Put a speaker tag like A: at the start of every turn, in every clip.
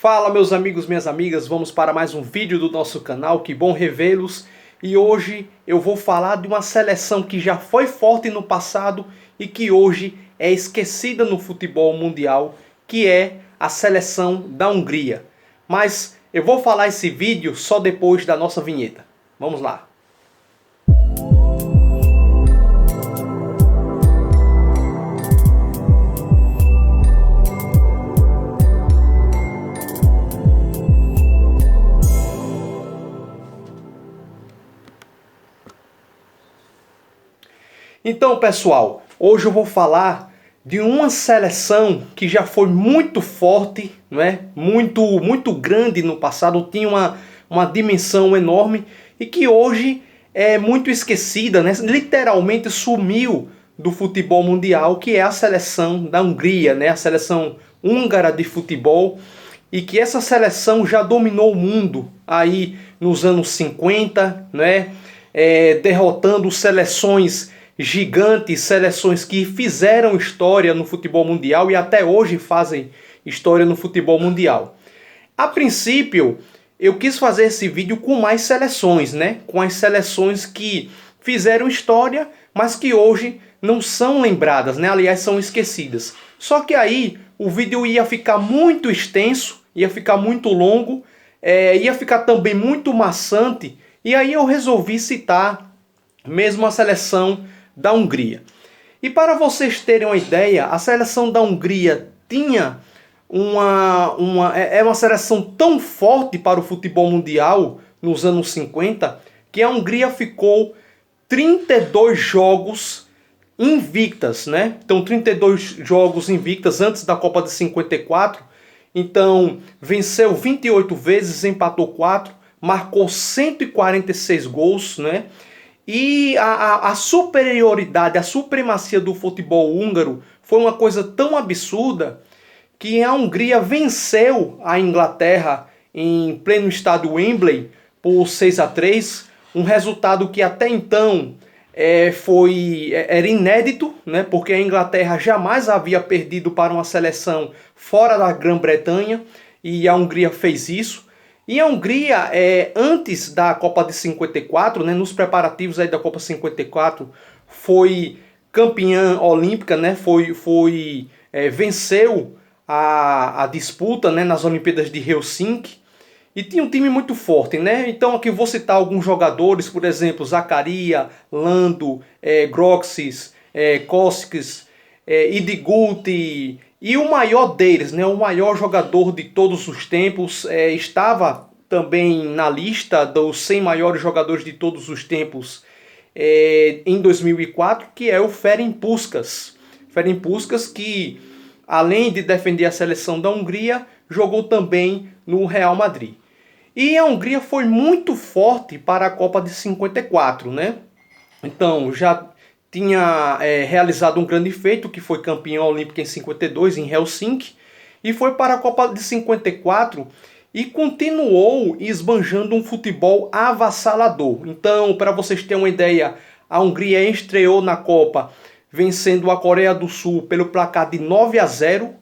A: Fala meus amigos, minhas amigas, vamos para mais um vídeo do nosso canal, que bom revê-los. E hoje eu vou falar de uma seleção que já foi forte no passado e que hoje é esquecida no futebol mundial, que é a seleção da Hungria. Mas eu vou falar esse vídeo só depois da nossa vinheta. Vamos lá! Então, pessoal, hoje eu vou falar de uma seleção que já foi muito forte, não é? Muito grande no passado, tinha uma dimensão enorme e que hoje é muito esquecida, né? Literalmente sumiu do futebol mundial, que é a seleção da Hungria, né? A seleção húngara de futebol, e que essa seleção já dominou o mundo aí nos anos 50, né? Derrotando seleções gigantes, seleções que fizeram história no futebol mundial e até hoje fazem história no futebol mundial. A princípio, eu quis fazer esse vídeo com mais seleções, né? Com as seleções que fizeram história, mas que hoje não são lembradas, né? Aliás, são esquecidas. Só que aí o vídeo ia ficar muito extenso, ia ficar muito longo, ia ficar também muito maçante, e aí eu resolvi citar mesmo a seleção da Hungria. E para vocês terem uma ideia, a seleção da Hungria tinha uma seleção tão forte para o futebol mundial nos anos 50, que a Hungria ficou 32 jogos invictas, né? Então 32 jogos invictas antes da Copa de 54. Então venceu 28 vezes, empatou 4, marcou 146 gols, né? E a superioridade, a supremacia do futebol húngaro foi uma coisa tão absurda que a Hungria venceu a Inglaterra em pleno estádio Wembley por 6-3, um resultado que até então era inédito, né? Porque a Inglaterra jamais havia perdido para uma seleção fora da Grã-Bretanha e a Hungria fez isso. E a Hungria, antes da Copa de 54, né, nos preparativos aí da Copa 54, foi campeã olímpica, né, venceu a disputa, né, nas Olimpíadas de Helsinki, e tinha um time muito forte, né? Então aqui vou citar alguns jogadores, por exemplo, Zakaria, Lando, Groxis, Koskis, Idigulti. E o maior deles, né, o maior jogador de todos os tempos, estava também na lista dos 100 maiores jogadores de todos os tempos em 2004, que é o Ferenc Puskás. Ferenc Puskás, que além de defender a seleção da Hungria, jogou também no Real Madrid. E a Hungria foi muito forte para a Copa de 54, né? Então já tinha realizado um grande feito, que foi campeã olímpica em 52, em Helsinki, e foi para a Copa de 54 e continuou esbanjando um futebol avassalador. Então, para vocês terem uma ideia, a Hungria estreou na Copa vencendo a Coreia do Sul pelo placar de 9-0,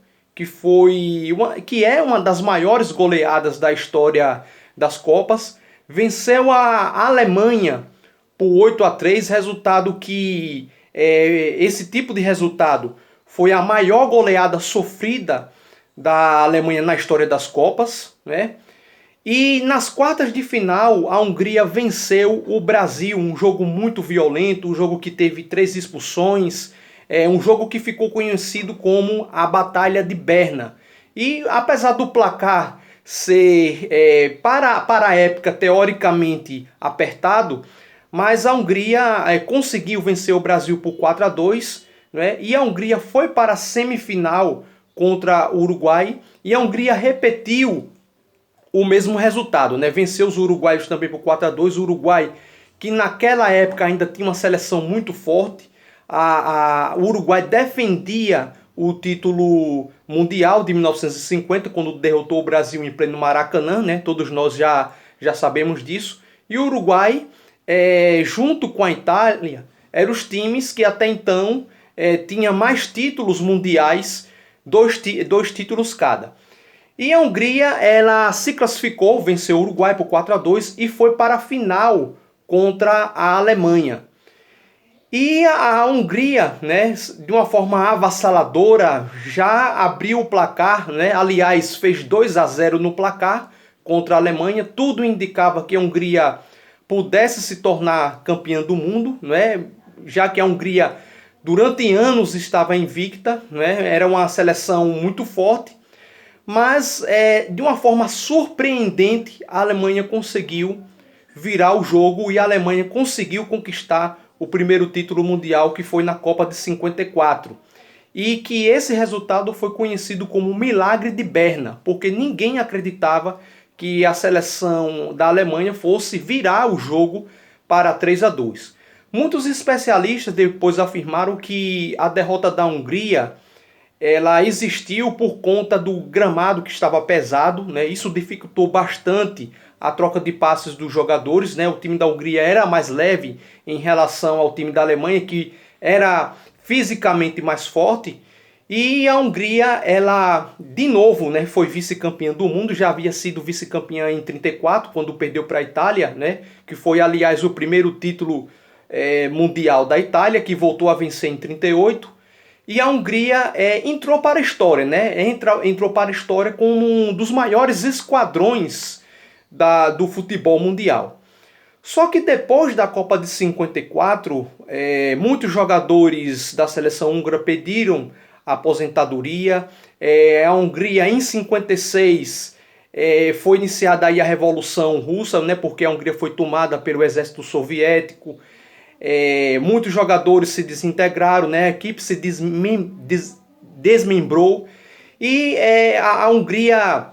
A: que é uma das maiores goleadas da história das Copas. Venceu a Alemanha por 8-3, resultado que esse tipo de resultado foi a maior goleada sofrida da Alemanha na história das Copas, né? E nas quartas de final a Hungria venceu o Brasil, um jogo muito violento, um jogo que teve 3 expulsões, um jogo que ficou conhecido como a Batalha de Berna. E apesar do placar ser para a época teoricamente apertado, mas a Hungria conseguiu vencer o Brasil por 4-2, né? E a Hungria foi para a semifinal contra o Uruguai, e a Hungria repetiu o mesmo resultado, né? Venceu os uruguaios também por 4-2, o Uruguai, que naquela época ainda tinha uma seleção muito forte. O Uruguai defendia o título mundial de 1950, quando derrotou o Brasil em pleno Maracanã, né? Todos nós já sabemos disso. E o Uruguai, junto com a Itália, eram os times que até então tinha mais títulos mundiais, dois títulos cada. E a Hungria, ela se classificou, venceu o Uruguai por 4-2 e foi para a final contra a Alemanha. E a Hungria, né, de uma forma avassaladora, já abriu o placar, né? Aliás, fez 2-0 no placar contra a Alemanha. Tudo indicava que a Hungria pudesse se tornar campeã do mundo, né? Já que a Hungria durante anos estava invicta, né? Era uma seleção muito forte, mas de uma forma surpreendente a Alemanha conseguiu virar o jogo e a Alemanha conseguiu conquistar o primeiro título mundial, que foi na Copa de 54. E que esse resultado foi conhecido como Milagre de Berna, porque ninguém acreditava que a seleção da Alemanha fosse virar o jogo para 3-2. Muitos especialistas depois afirmaram que a derrota da Hungria ela existiu por conta do gramado que estava pesado, né? Isso dificultou bastante a troca de passes dos jogadores, né? O time da Hungria era mais leve em relação ao time da Alemanha, que era fisicamente mais forte. E a Hungria, ela de novo, né, foi vice-campeã do mundo, já havia sido vice-campeã em 34, quando perdeu para a Itália, né? Que foi, aliás, o primeiro título mundial da Itália, que voltou a vencer em 38. E a Hungria entrou para a história, né? Entrou para a história como um dos maiores esquadrões do futebol mundial. Só que depois da Copa de 54, muitos jogadores da seleção húngara pediram aposentadoria. A Hungria, em 56, foi iniciada aí a Revolução Russa, né? Porque a Hungria foi tomada pelo exército soviético. Muitos jogadores se desintegraram, né? A equipe se desmembrou e a Hungria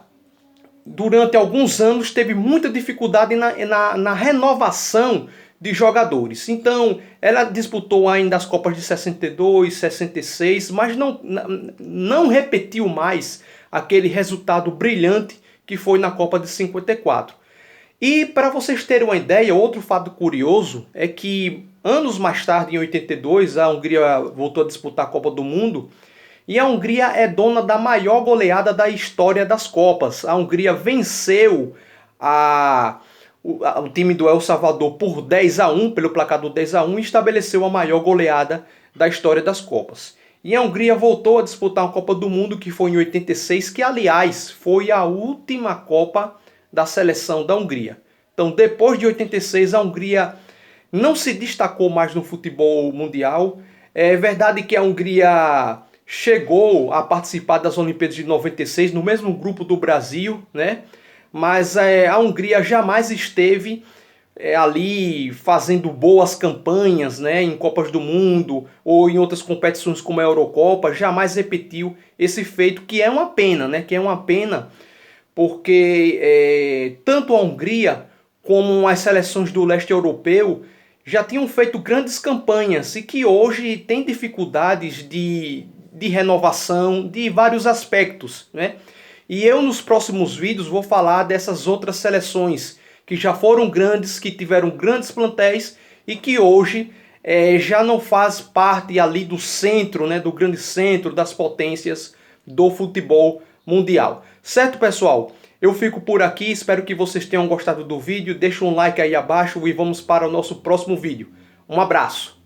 A: durante alguns anos teve muita dificuldade na renovação de jogadores. Então ela disputou ainda as Copas de 62, 66, mas não repetiu mais aquele resultado brilhante que foi na Copa de 54. E para vocês terem uma ideia, outro fato curioso é que anos mais tarde, em 82, a Hungria voltou a disputar a Copa do Mundo e a Hungria é dona da maior goleada da história das Copas. A Hungria venceu o time do El Salvador por 10-1, pelo placar do 10-1, e estabeleceu a maior goleada da história das Copas. E a Hungria voltou a disputar a Copa do Mundo, que foi em 86, que aliás foi a última Copa da seleção da Hungria. Então, depois de 86, a Hungria não se destacou mais no futebol mundial. É verdade que a Hungria chegou a participar das Olimpíadas de 96, no mesmo grupo do Brasil, né? Mas a Hungria jamais esteve ali fazendo boas campanhas, né, em Copas do Mundo ou em outras competições como a Eurocopa. Jamais repetiu esse feito, que é uma pena, né? Que é uma pena porque tanto a Hungria como as seleções do leste europeu já tinham feito grandes campanhas e que hoje tem dificuldades de renovação de vários aspectos, né? E eu nos próximos vídeos vou falar dessas outras seleções que já foram grandes, que tiveram grandes plantéis e que hoje já não faz parte ali do centro, né, do grande centro das potências do futebol mundial. Certo, pessoal? Eu fico por aqui, espero que vocês tenham gostado do vídeo. Deixa um like aí abaixo e vamos para o nosso próximo vídeo. Um abraço!